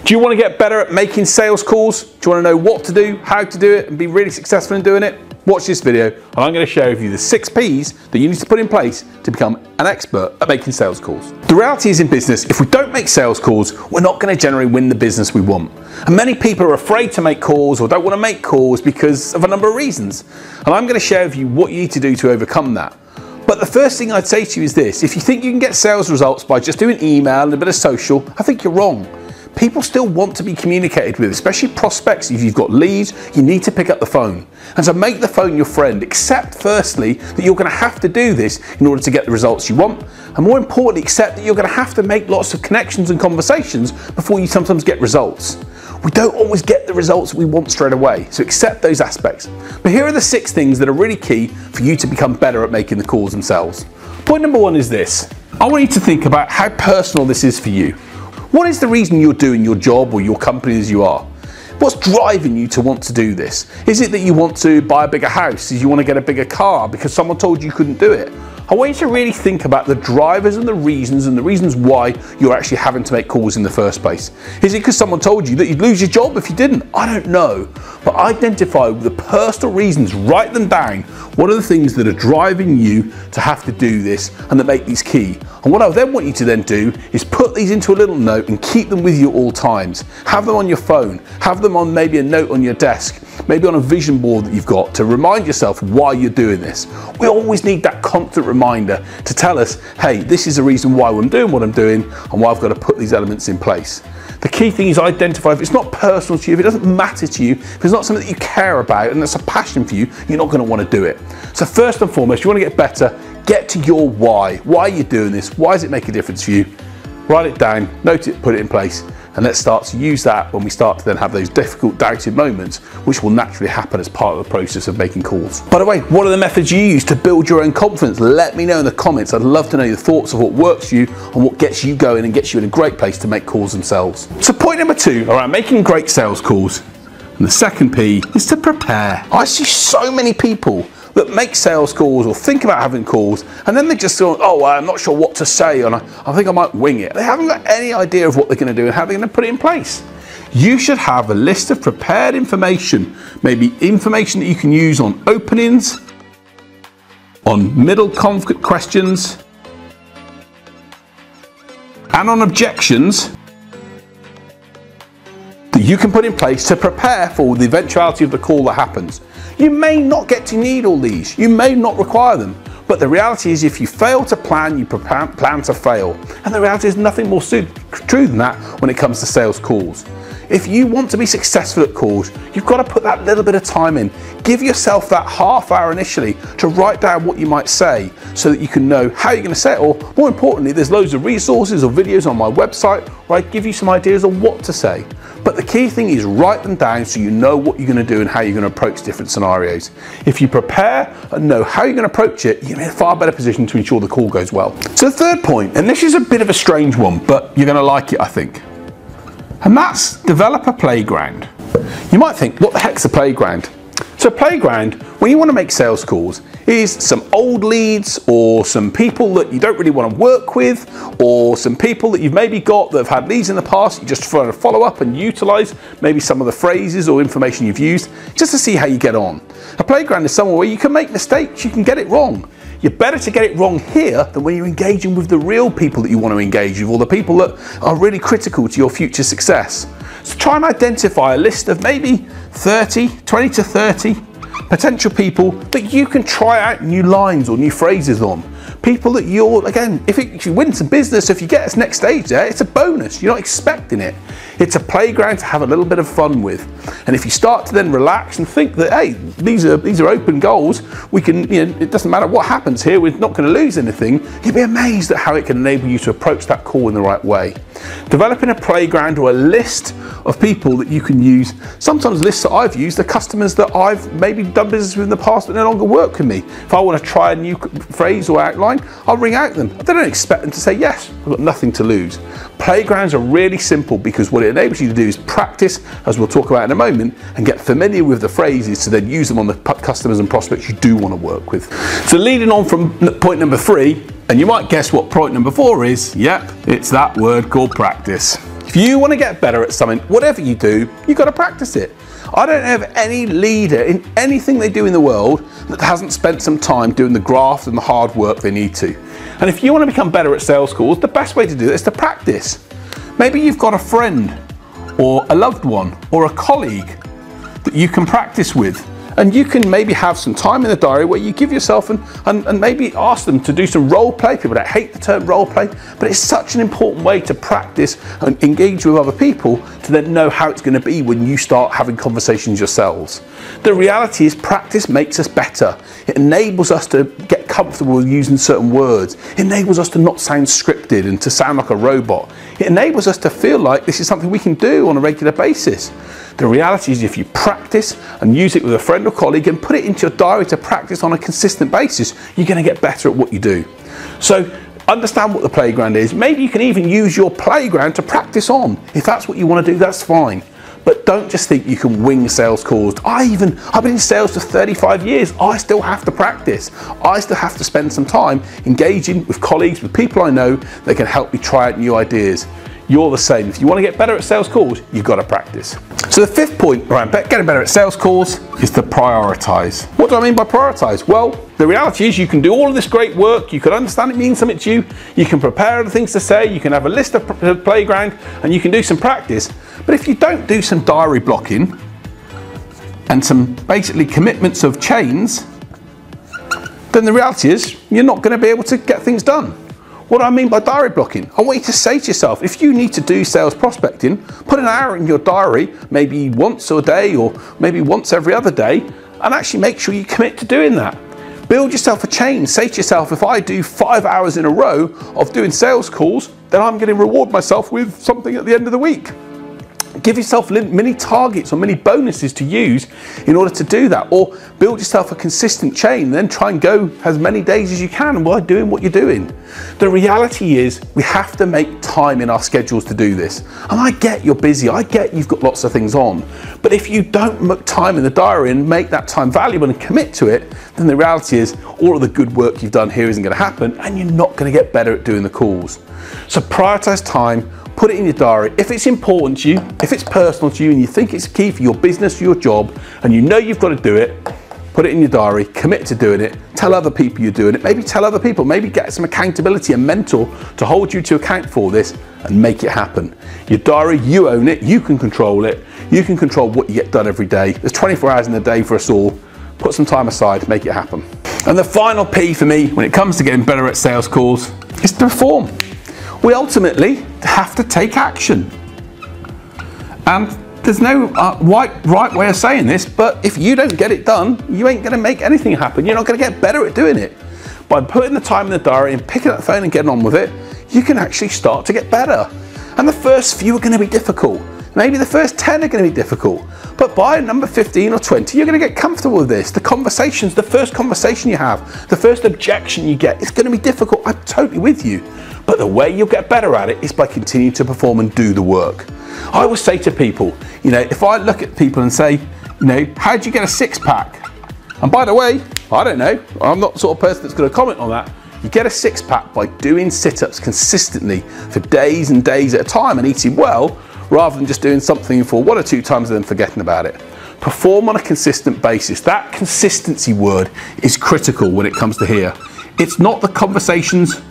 Do you want to get better at making sales calls? Do you want to know what to do, how to do it, and be really successful in doing it? Watch this video and I'm going to share with you the 6 P's that you need to put in place to become an expert at making sales calls. The reality is in business, if we don't make sales calls, we're not going to generally win the business we want. And many people are afraid to make calls or don't want to make calls because of a number of reasons. And I'm going to share with you what you need to do to overcome that. But the first thing I'd say to you is this: if you think you can get sales results by just doing email and a bit of social, I think you're wrong. People still want to be communicated with, especially prospects. If you've got leads, you need to pick up the phone. And so make the phone your friend. Accept firstly that you're going to have to do this in order to get the results you want. And more importantly, accept that you're going to have to make lots of connections and conversations before you sometimes get results. We don't always get the results we want straight away, so accept those aspects. But here are the 6 things that are really key for you to become better at making the calls themselves. Point number 1 is this: I want you to think about how personal this is for you. What is the reason you're doing your job or your company as you are? What's driving you to want to do this? Is it that you want to buy a bigger house? Is you want to get a bigger car because someone told you couldn't do it? I want you to really think about the drivers and the reasons why you're actually having to make calls in the first place. Is it because someone told you that you'd lose your job if you didn't? I don't know. But identify the personal reasons, write them down. What are the things that are driving you to have to do this and that make these key? And what I then want you to then do is put these into a little note and keep them with you at all times. Have them on your phone, have them on maybe a note on your desk, maybe on a vision board that you've got to remind yourself why you're doing this. We always need that constant reminder to tell us, hey, this is the reason why I'm doing what I'm doing and why I've got to put these elements in place. The key thing is identify if it's not personal to you, if it doesn't matter to you, if it's not something that you care about and that's a passion for you, you're not going to want to do it. So first and foremost, you want to get better, get to your why. Why are you doing this? Why does it make a difference for you? Write it down, note it, put it in place, and let's start to use that when we start to then have those difficult, doubted moments, which will naturally happen as part of the process of making calls. By the way, what are the methods you use to build your own confidence? Let me know in the comments. I'd love to know your thoughts of what works for you and what gets you going and gets you in a great place to make calls themselves. So point number 2, around making great sales calls, and the second P is to prepare. I see so many people that make sales calls or think about having calls and then they just go, oh, I'm not sure what to say and I think I might wing it. They haven't got any idea of what they're going to do and how they're going to put it in place. You should have a list of prepared information, maybe information that you can use on openings, on middle conflict questions, and on objections that you can put in place to prepare for the eventuality of the call that happens. You may not get to need all these, you may not require them, but the reality is if you fail to plan, you plan to fail. And the reality is nothing more true than that when it comes to sales calls. If you want to be successful at calls, you've got to put that little bit of time in. Give yourself that half hour initially to write down what you might say so that you can know how you're going to say it, or more importantly, there's loads of resources or videos on my website where I give you some ideas on what to say. But the key thing is write them down so you know what you're going to do and how you're going to approach different scenarios. If you prepare and know how you're going to approach it, you're in a far better position to ensure the call goes well. So the third point, and this is a bit of a strange one, but you're going to like it, I think. And that's develop a playground. You might think, what the heck's a playground? So a playground, when you want to make sales calls, is some old leads or some people that you don't really want to work with, or some people that you've maybe got that have had leads in the past, you just try to follow up and utilize maybe some of the phrases or information you've used just to see how you get on. A playground is somewhere where you can make mistakes, you can get it wrong. You're better to get it wrong here than when you're engaging with the real people that you want to engage with, or the people that are really critical to your future success. So try and identify a list of maybe 20 to 30 potential people that you can try out new lines or new phrases on. People that you're, again, if you win some business, if you get us next stage there, it's a bonus. You're not expecting it. It's a playground to have a little bit of fun with. And if you start to then relax and think that, hey, these are open goals, we can, it doesn't matter what happens here, we're not going to lose anything, you'll be amazed at how it can enable you to approach that call in the right way. Developing a playground or a list of people that you can use. Sometimes lists that I've used are customers that I've maybe done business with in the past that no longer work with me. If I want to try a new phrase or outline, I'll ring out them. I don't expect them to say yes. I've got nothing to lose. Playgrounds are really simple because what it it enables you to do is practice, as we'll talk about in a moment, and get familiar with the phrases to then use them on the customers and prospects you do want to work with. So leading on from point number 3, and you might guess what point number 4 is. Yep, it's that word called practice. If you want to get better at something, whatever you do, you've got to practice it. I don't have any leader in anything they do in the world that hasn't spent some time doing the graft and the hard work they need to. And if you want to become better at sales calls, the best way to do it is to practice. Maybe you've got a friend or a loved one or a colleague that you can practice with. And you can maybe have some time in the diary where you give yourself and maybe ask them to do some role play. People that hate the term role play, but it's such an important way to practice and engage with other people to then know how it's going to be when you start having conversations yourselves. The reality is practice makes us better. It enables us to get comfortable with using certain words. It enables us to not sound scripted and to sound like a robot. It enables us to feel like this is something we can do on a regular basis. The reality is if you practice and use it with a friend or colleague and put it into your diary to practice on a consistent basis, you're going to get better at what you do. So understand what the playground is. Maybe you can even use your playground to practice on. If that's what you want to do, that's fine. But don't just think you can wing sales calls. I've been in sales for 35 years. I still have to practice. I still have to spend some time engaging with colleagues, with people I know that can help me try out new ideas. You're the same. If you want to get better at sales calls, you've got to practice. So the 5th point around getting better at sales calls is to prioritize. What do I mean by prioritize? Well, the reality is you can do all of this great work, you can understand it means something to you, you can prepare the things to say, you can have a list of playground, and you can do some practice. But if you don't do some diary blocking and some basically commitments of chains, then the reality is you're not going to be able to get things done. What do I mean by diary blocking? I want you to say to yourself, if you need to do sales prospecting, put an hour in your diary, maybe once a day or maybe once every other day, and actually make sure you commit to doing that. Build yourself a chain. Say to yourself, if I do 5 hours in a row of doing sales calls, then I'm going to reward myself with something at the end of the week. Give yourself mini targets or mini bonuses to use in order to do that, or build yourself a consistent chain, then try and go as many days as you can while doing what you're doing. The reality is we have to make time in our schedules to do this. And I get you're busy, I get you've got lots of things on, but if you don't make time in the diary and make that time valuable and commit to it, then the reality is all of the good work you've done here isn't going to happen and you're not going to get better at doing the calls. So prioritize time. Put it in your diary. If it's important to you, if it's personal to you and you think it's key for your business, your job, and you know you've got to do it, put it in your diary, commit to doing it, tell other people you're doing it, maybe tell other people, maybe get some accountability, a mentor to hold you to account for this and make it happen. Your diary, you own it, you can control it, you can control what you get done every day. There's 24 hours in the day for us all. Put some time aside, make it happen. And the final P for me when it comes to getting better at sales calls is to perform. We ultimately have to take action. And there's no right way of saying this, but if you don't get it done, you ain't gonna make anything happen. You're not gonna get better at doing it. By putting the time in the diary and picking up the phone and getting on with it, you can actually start to get better. And the first few are gonna be difficult. Maybe the first 10 are gonna be difficult. But by number 15 or 20, you're gonna get comfortable with this. The conversations, the first conversation you have, the first objection you get, it's gonna be difficult. I'm totally with you. But the way you'll get better at it is by continuing to perform and do the work. I always say to people, if I look at people and say, how'd you get a 6-pack? And by the way, I don't know, I'm not the sort of person that's going to comment on that. You get a 6-pack by doing sit-ups consistently for days and days at a time and eating well, rather than just doing something for 1 or 2 times and then forgetting about it. Perform on a consistent basis. That consistency word is critical when it comes to here. It's not the conversations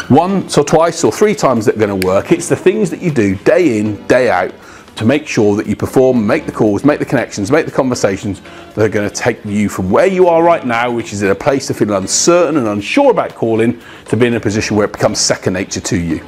once or twice or 3 times that are going to work. It's the things that you do day in, day out to make sure that you perform, make the calls, make the connections, make the conversations that are going to take you from where you are right now, which is in a place of feeling uncertain and unsure about calling, to be in a position where it becomes second nature to you.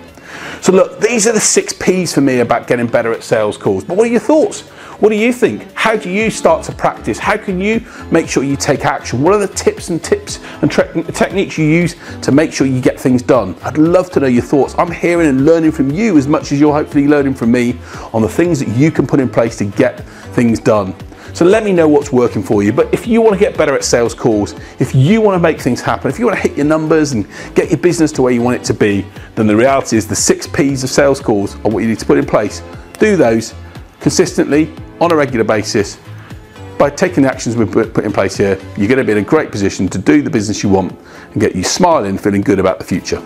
So look, these are the 6 P's for me about getting better at sales calls. But what are your thoughts? What do you think? How do you start to practice? How can you make sure you take action? What are the tips and techniques you use to make sure you get things done? I'd love to know your thoughts. I'm hearing and learning from you as much as you're hopefully learning from me on the things that you can put in place to get things done. So let me know what's working for you. But if you want to get better at sales calls, if you want to make things happen, if you want to hit your numbers and get your business to where you want it to be, then the reality is the 6 P's of sales calls are what you need to put in place. Do those consistently on a regular basis. By taking the actions we've put in place here, you're going to be in a great position to do the business you want and get you smiling, feeling good about the future.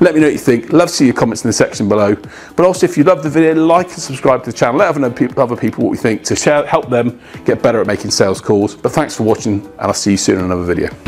Let me know what you think. Love to see your comments in the section below. But also, if you love the video, like and subscribe to the channel. Let other people what we think to help them get better at making sales calls. But thanks for watching, and I'll see you soon in another video.